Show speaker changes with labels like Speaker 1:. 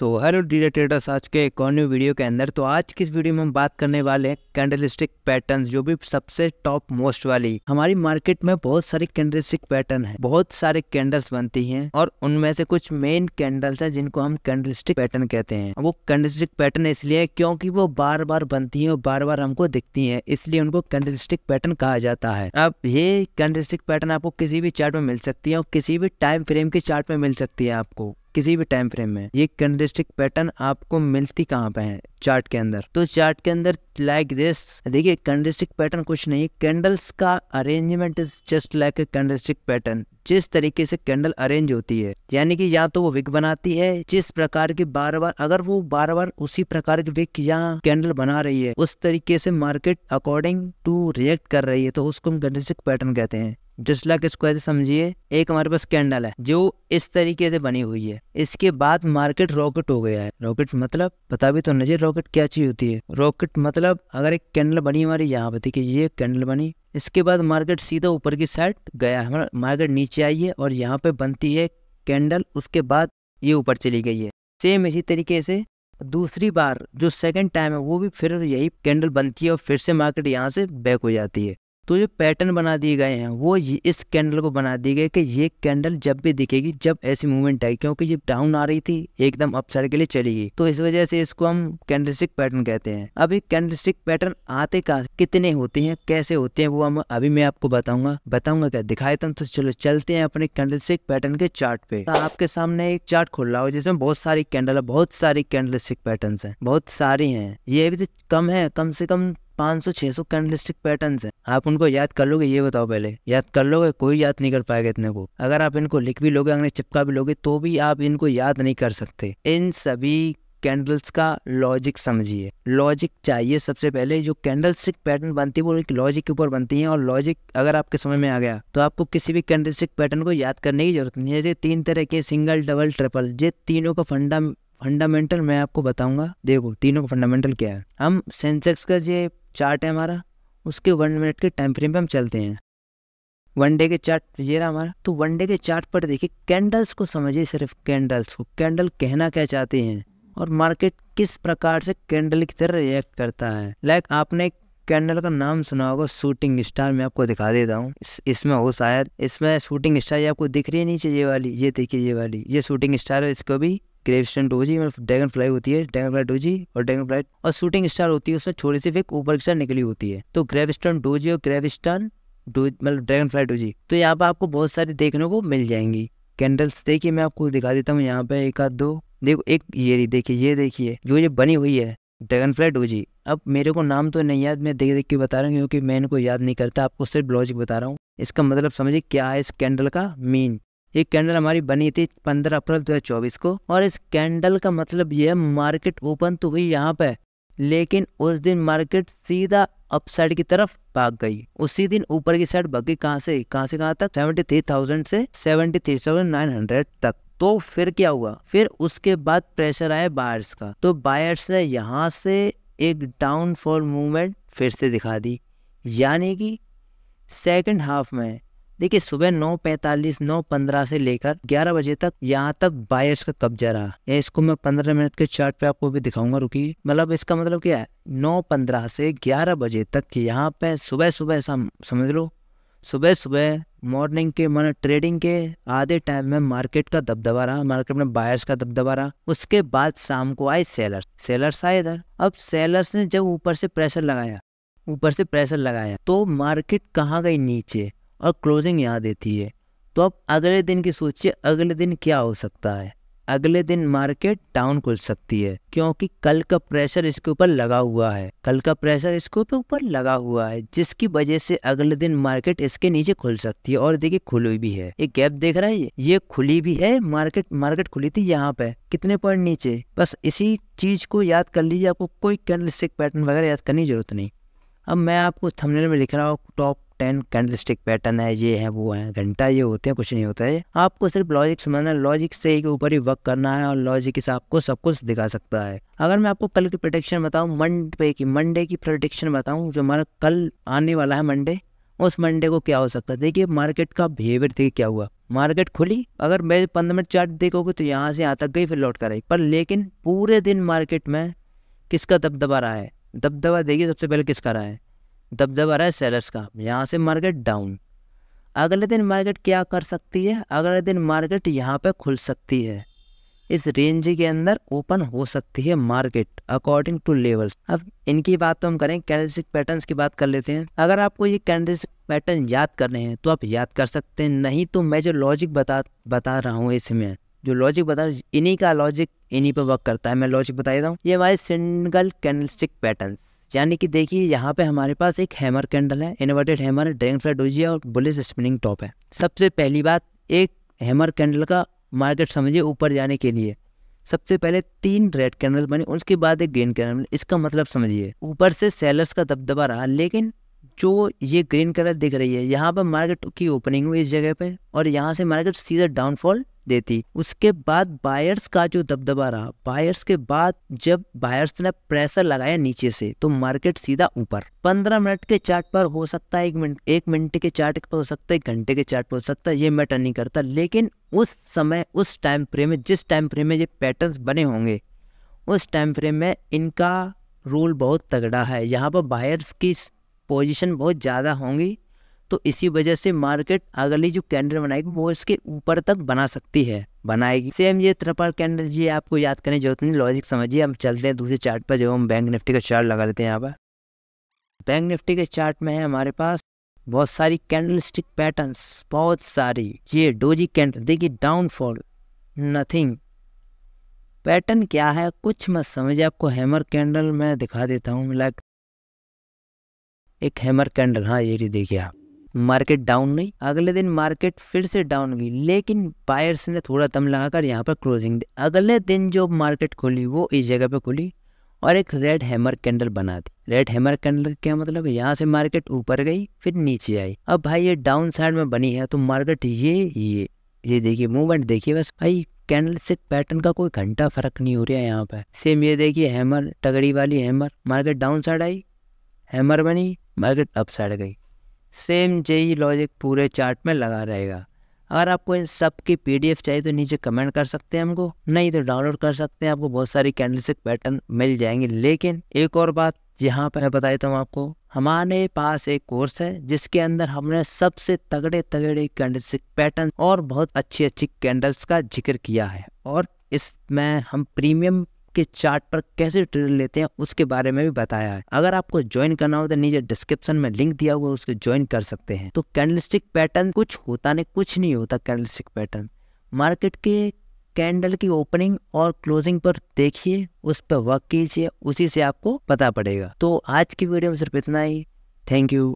Speaker 1: So hello dear traders, आज के एक और न्यू वीडियो के अंदर। तो आज की इस वीडियो में हम बात करने वाले हैं कैंडलस्टिक पैटर्न्स, जो भी सबसे टॉप मोस्ट वाली। हमारी मार्केट में बहुत सारे कैंडलस्टिक पैटर्न है, बहुत सारे कैंडल्स बनती हैं और उनमें से कुछ मेन कैंडल्स हैं जिनको हम कैंडलस्टिक पैटर्न कहते हैं। वो कैंडलस्टिक पैटर्न इसलिए क्योंकि वो बार बार बनती हैं और बार बार हमको दिखती हैं, इसलिए उनको कैंडलस्टिक पैटर्न कहा जाता है। अब ये कैंडलस्टिक पैटर्न आपको किसी भी चार्ट में मिल सकती है और किसी भी टाइम फ्रेम के चार्ट में मिल सकती है। आपको किसी भी टाइम फ्रेम में ये कैंडलस्टिक पैटर्न आपको मिलती कहाँ पे है? चार्ट के अंदर। तो चार्ट के अंदर लाइक दिस, देखिए कैंडलस्टिक पैटर्न कुछ नहीं, कैंडल्स का arrangement is just like a candlestick pattern. जिस तरीके से कैंडल अरेंज होती है, यानी कि या तो वो विक बनाती है जिस प्रकार की बार बार, अगर वो बार बार उसी प्रकार की विक या कैंडल बना रही है, उस तरीके से मार्केट अकॉर्डिंग टू रिएक्ट कर रही है, तो उसको हम कैंडलस्टिक पैटर्न कहते हैं। जस्ट लाइक इसको ऐसे समझिए, एक हमारे पास कैंडल है जो इस तरीके से बनी हुई है, इसके बाद मार्केट रॉकेट हो गया है। रॉकेट मतलब पता भी तो नहीं रॉकेट क्या चीज होती है। रॉकेट मतलब अगर एक कैंडल बनी हमारी यहाँ पे, देखिए ये कैंडल बनी, इसके बाद मार्केट सीधा ऊपर की साइड गया, हमारा मार्केट नीचे आई है और यहाँ पे बनती है कैंडल, उसके बाद ये ऊपर चली गई है। सेम इसी तरीके से दूसरी बार जो सेकंड टाइम है वो भी फिर यही कैंडल बनती है और फिर से मार्केट यहाँ से बैक हो जाती है। तो जो पैटर्न बना दिए गए हैं वो इस कैंडल को बना दिए गए कि ये कैंडल जब भी दिखेगी, जब ऐसी मूवमेंट आई, क्योंकि ये डाउन आ रही थी एकदम अपसाइड के लिए चली गई, तो इस वजह से इसको हम कैंडलस्टिक पैटर्न कहते हैं। अब ये कैंडलस्टिक पैटर्न आते कहाँ, कितने होते हैं, कैसे होते हैं, वो हम अभी मैं आपको बताऊंगा क्या दिखाए तो चलो चलते हैं अपने कैंडलस्टिक पैटर्न के चार्ट पे। तो आपके सामने एक चार्ट खुल रहा हो जिसमें बहुत सारी कैंडल है, बहुत सारी कैंडलस्टिक पैटर्न है, बहुत सारी हैं। ये भी तो कम है, कम से कम 500-600 कैंडलस्टिक पैटर्न्स हैं। आप उनको याद कर लोगे? ये बताओ, पहले याद कर लोगे? कोई याद नहीं कर पाएगा इतने को। अगर आप इनको लिख भी लोगे, अगर चिपका भी लोगे, तो भी आप इनको याद नहीं कर सकते। इन सभी कैंडल्स का लॉजिक समझिए। लॉजिक चाहिए सबसे पहले। जो कैंडलस्टिक पैटर्न बनती है वो एक लॉजिक के ऊपर बनती है, और लॉजिक अगर आपके समझ में आ गया तो आपको किसी भी कैंडलस्टिक पैटर्न को याद करने की जरूरत नहीं है। जैसे 3 तरह के, सिंगल, डबल, ट्रिपल, ये तीनों का फंडामेंटल मैं आपको बताऊंगा। देखो तीनों का फंडामेंटल क्या है। हम सेंसेक्स का जो चार्ट है हमारा, उसके 1 मिनट के टाइम फ्रेम पे हम चलते हैं। 1 डे के चार्ट ये रहा हमारा। तो 1 डे के चार्ट पर देखिए कैंडल्स को समझिए, सिर्फ कैंडल्स को। कैंडल कहना क्या चाहते हैं और मार्केट किस प्रकार से कैंडल की तरह रिएक्ट करता है। लाइक आपने कैंडल का नाम सुना होगा, शूटिंग स्टार। मैं आपको दिखा देता हूँ, इसमें हो शायद, इसमें शूटिंग स्टार ये आपको दिख रही है नीचे, ये वाली, ये देखिए ये वाली, ये शूटिंग स्टार है। इसको भी ग्रेविस्टन डोजी, मतलब ड्रैगन फ्लाई होती है, ड्रैगन फ्लाई डोजी और ड्रैगन फ्लाई, और शूटिंग स्टार होती है, उसमें छोटी सी विक ऊपर की साइड निकली होती है। तो ग्रेविस्टन डोजी और ग्रेविस्टन मतलब ड्रैगन फ्लाई डोजी, तो यहाँ पे आपको बहुत सारी देखने को मिल जाएंगी कैंडल्स। देखिए मैं आपको दिखा देता हूँ यहाँ पे एक आध दो। देखो एक ये देखिए, ये देखिए जो ये बनी हुई है ड्रैगन फ्लाई डोजी। अब मेरे को नाम तो नहीं याद, मैं देख देख के बता रहा हूँ क्योंकि मैं इनको याद नहीं करता, आपको सिर्फ लॉजिक बता रहा हूँ। इसका मतलब समझिए क्या है इस कैंडल का मीन। ये कैंडल हमारी बनी थी 15 अप्रैल 2024 को, और इस कैंडल का मतलब ये है मार्केट ओपन तो हुई यहाँ पे, लेकिन उस दिन मार्केट सीधा अपसाइड की तरफ भाग गई। उसी दिन ऊपर की साइड भाग गई। कहाँ से कहाँ तक? 73,000 से 73,900 तक। तो फिर क्या हुआ? फिर उसके बाद प्रेशर आया बायर्स का, तो बायर्स ने यहाँ से एक डाउनफॉल मूवमेंट फिर से दिखा दी। यानी कि सेकंड हाफ में देखिए सुबह 9:45 9:15 से लेकर 11 बजे तक यहाँ तक बायर्स का कब्जा रहा। इसको मैं 15 मिनट के चार्ट पे आपको भी दिखाऊंगा, रुकिए। मतलब इसका मतलब क्या है, 9:15 से 11 बजे तक यहाँ पे सुबह सुबह समझ लो, सुबह सुबह मॉर्निंग के मतलब ट्रेडिंग के आधे टाइम में मार्केट का दबदबा रहा, मार्केट में बायर्स का दबदबा रहा। उसके बाद शाम को आए सेलर्स आए इधर। अब सेलर्स ने जब ऊपर से प्रेशर लगाया तो मार्केट कहाँ गई? नीचे, और क्लोजिंग यहाँ देती है। तो अब अगले दिन की सोचिए, अगले दिन क्या हो सकता है? अगले दिन मार्केट डाउन खुल सकती है, क्योंकि कल का प्रेशर इसके ऊपर लगा हुआ है, जिसकी वजह से अगले दिन मार्केट इसके नीचे खुल सकती है। और देखिए खुली भी है, एक गैप देख रहा है, ये खुली भी है। मार्केट खुली थी यहाँ पे कितने पॉइंट नीचे। बस इसी चीज को याद कर लीजिए, आपको कोई कैंडलस्टिक पैटर्न वगैरह याद करने की जरूरत नहीं। अब मैं आपको थंबनेल में लिख रहा हूँ टॉप 10 कैंडलस्टिक पैटर्न है, ये है वो है, घंटा ये होते हैं, कुछ नहीं होता है। आपको सिर्फ लॉजिक समझना, लॉजिक से ही के ऊपर ही वर्क करना है, और लॉजिक से आपको सब कुछ दिखा सकता है। अगर मैं आपको कल की प्रेडिक्शन बताऊं, मंडे की प्रेडिक्शन बताऊं, जो हमारा कल आने वाला है मंडे, उस मंडे को क्या हो सकता है। देखिए मार्केट का बिहेवियर देखिए क्या हुआ, मार्केट खुली, अगर मैं 15 मिनट चार्ट देखोगे तो यहाँ से यहाँ तक गई, फिर लौट कर आई, पर लेकिन पूरे दिन मार्केट में किसका दबदबा रहा है, दबदबा देखिए सबसे पहले किसका रहा है, दबदबा रहा है सेलर्स का। यहाँ से मार्केट डाउन, अगले दिन मार्केट क्या कर सकती है, अगले दिन मार्केट यहाँ पे खुल सकती है, इस रेंज के अंदर ओपन हो सकती है मार्केट अकॉर्डिंग टू लेवल्स। अब इनकी बात तो हम करें, कैंडलस्टिक पैटर्न्स की बात कर लेते हैं। अगर आपको ये कैंडलस्टिक पैटर्न याद करने हैं तो आप याद कर सकते हैं, नहीं तो मैं जो लॉजिक बता रहा हूँ इसमें, जो लॉजिक बता रहा हूँ इन्हीं का लॉजिक इन्हीं पर वर्क करता है। मैं लॉजिक बता देता हूँ, ये हमारे सिंगल कैंडलस्टिक पैटर्न, यानी कि देखिए यहाँ पे हमारे पास एक हैमर कैंडल है, इन्वर्टेड हैमर है, ड्रैगन फ्लाई डोजी है और बुलिश स्पिनिंग टॉप है। सबसे पहली बात, एक हैमर कैंडल का मार्केट समझिए ऊपर जाने के लिए सबसे पहले 3 रेड कैंडल बने, उसके बाद एक ग्रीन कैंडल। इसका मतलब समझिए ऊपर से सेलर्स का दबदबा रहा, लेकिन जो ये ग्रीन कलर दिख रही है यहाँ पर मार्केट की ओपनिंग हुई इस जगह पे और यहाँ से मार्केट सीधा डाउनफॉल देती। उसके बाद बायर्स का जो दबदबा रहा, बायर्स के बाद जब बायर्स ने प्रेशर लगाया नीचे से तो मार्केट सीधा ऊपर। 15 मिनट के चार्ट पर हो सकता है, 1 मिनट के चार्ट पर हो सकता है, 1 घंटे के चार्ट पर हो सकता है, ये मैटर नहीं करता। लेकिन उस समय उस टाइम फ्रेम में, जिस टाइम फ्रेम में ये पैटर्न्स बने होंगे उस टाइम फ्रेम में इनका रोल बहुत तगड़ा है। यहाँ पर बायर्स की पोजीशन बहुत ज़्यादा होंगी, तो इसी वजह से मार्केट अगली जो कैंडल बनाएगी वो इसके ऊपर तक बना सकती है, बनाएगी। सेम ये ट्रिपल कैंडल, ये आपको याद करने की जरूरत नहीं, लॉजिक समझिए। हम चलते हैं दूसरे चार्ट पर, जो हम बैंक निफ्टी का चार्ट लगा लेते हैं। यहाँ पर बैंक निफ्टी के चार्ट में है हमारे पास बहुत सारी कैंडलस्टिक पैटर्न्स, बहुत सारी। ये डोजी कैंडल देखिए, डाउनफॉल, नथिंग। पैटर्न क्या है कुछ मत समझिए, आपको हैमर कैंडल मैं दिखा देता हूँ। लाइक एक हैमर कैंडल, हाँ ये देखिए आप, मार्केट डाउन नहीं, अगले दिन मार्केट फिर से डाउन गई, लेकिन बायर्स ने थोड़ा दम लगाकर यहाँ पर क्लोजिंग दी। अगले दिन जो मार्केट खुली वो इस जगह पे खुली और एक रेड हैमर कैंडल बना दी। रेड हैमर कैंडल क्या मतलब है, यहाँ से मार्केट ऊपर गई फिर नीचे आई। अब भाई ये डाउन साइड में बनी है तो मार्केट ये देखिए मूवमेंट देखिए बस भाई, कैंडलस्टिक पैटर्न का कोई घंटा फर्क नहीं हो रहा है यहाँ पे। सेम ये देखिए हैमर, तगड़ी वाली hammer, market down side I, hammer बनी, मार्केट अप साइड गई। सेम यही लॉजिक पूरे चार्ट में लगा रहेगा। अगर आपको इन सब की PDF चाहिए तो नीचे कमेंट कर सकते हैं हमको, नहीं तो डाउनलोड कर सकते हैं, आपको बहुत सारी कैंडलस्टिक पैटर्न मिल जाएंगे। लेकिन एक और बात यहाँ पर मैं बता देता हूँ आपको, हमारे पास एक कोर्स है जिसके अंदर हमने सबसे तगड़े कैंडलस्टिक पैटर्न और बहुत अच्छी कैंडल्स का जिक्र किया है, और इसमें हम प्रीमियम के चार्ट पर कैसे ट्रेड लेते हैं उसके बारे में भी बताया है। अगर आपको ज्वाइन करना हो तो नीचे डिस्क्रिप्शन में लिंक दिया हुआ है, उसको ज्वाइन कर सकते हैं। तो कैंडलस्टिक पैटर्न कुछ होता नहीं, कुछ नहीं होता कैंडलस्टिक पैटर्न। मार्केट के कैंडल की ओपनिंग और क्लोजिंग पर देखिए, उस पर वर्क कीजिए, उसी से आपको पता पड़ेगा। तो आज की वीडियो में सिर्फ इतना ही। Thank you.